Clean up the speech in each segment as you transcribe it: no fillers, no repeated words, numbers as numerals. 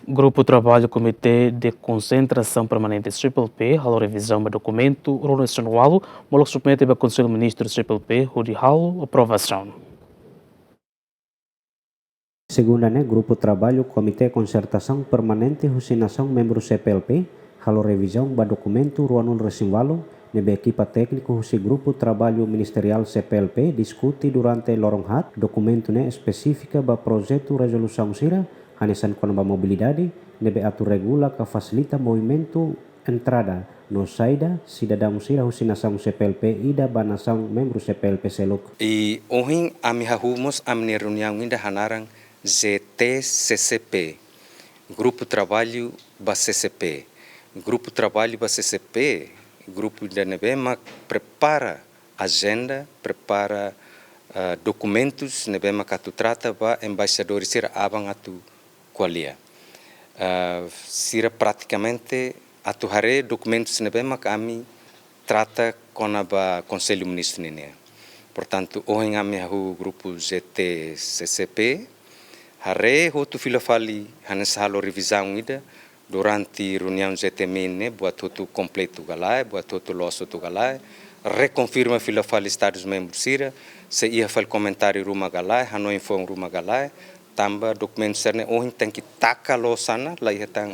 Grupo Trabalho Comité de Consertação Permanente CPLP, halo revizaun do dokumentu nacional, molok submete para Konsellu Ministru CPLP, hodi halo apovasaun. Segundanya, Grupo Trabalho Comité Consertação Permanente Husinação Membro CPLP, halo revizaun ba dokumentu ruanul resimvalo, nebe equipa técnico husi Grupo Trabalho Ministerial CPLP diskuti durante lorong hat, dokumentu ne específica ba projeto resolução sira, hanesan konamba mobilidade, nebe atu regula ka facilita movimento entrada no saída cidadão sira husinação CPLP ida ba nação membro CPLP seluk. E ohin ami hahumos amni reunião inda hanarang GTCCP, Grupo Trabalho ba CCP. Grupo Trabalho ba CCP, Grupo da Nebema prepara agenda, prepara documentos, Nebema que tu trata ba embaixadores sira abang atu qualia. Sira praticamente atu hare documentos Nebema que ami trata com a Konsellu Ministru nene. Portanto, ohin ami hahu Grupo GTCCP, hare hotu filafali hanes halo revizaun ida durante reunião ZTM buat hotu completo galai, buat hotu loso tu galai, reconfirma filafali Estados membros sira, se ia fal comentário ruma galai, hano info ruma galai, tamba dokumento serne ohin tem que taka losana, lá ia tang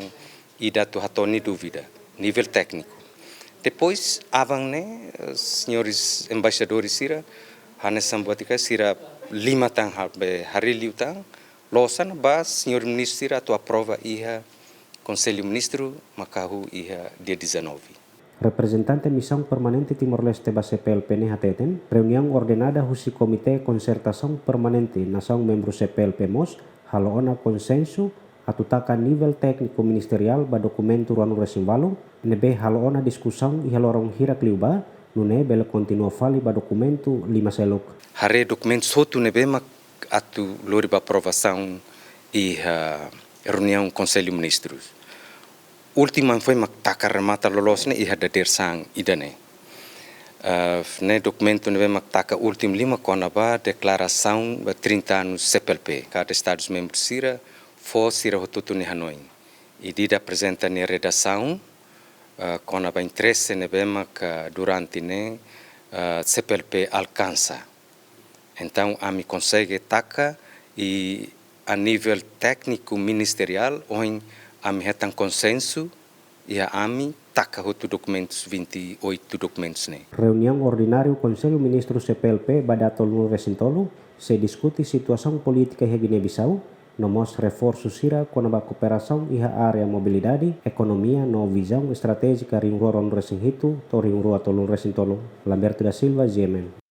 ida tu hatoni dúvida, nível técnico. Depois, avang ne, senhores embaixadores sira, hanes sambuatika sira 5 tang hari liu tang, losan ba senhor ministro atu aprova iha Konsellu Ministru makahu iha dia 19. Representante Missão Permanente Timor-Leste ba CPLP ne hateten, reunião ordenada husi Comité Consertação Permanente nação membro CPLP MOS, halo ona konsensu atutaka nível técnico ministerial ba dokumentu ruanu resimvalo, nebe halo ona diskusão iha lorong hira kliuba, nune bele continua fali ba dokumentu 5 seluk. Hare dokumento sotu nebe mak atu lori ba aprovação e reunião Konsellu Ministru. Última foi mak taka remata lolos ne iha dader sang idane. Ne documento ne mak taka último 5 kona ba declaração ba 30 anos CPLP, cada Estados membros sira fo sira hotutu ne Hanoi. E dida apresenta ne redação kona ba interesse ne mak durante ne CPLP alcança. Então, a me consegue taca e a nível técnico ministerial, onde a me retan consenso e a me taca outros documentos, 28 documentos. Né? Reunião ordinário Konsellu Ministru CPLP Badato Lulu Resintolu se discute situação política em Guiné-Bissau, nomos reforço sira com a cooperação e a área mobilidade, economia no visão estratégica ringoron resinhitu, to ringrua tolun resintolu, Lamberto da Silva, Yemen.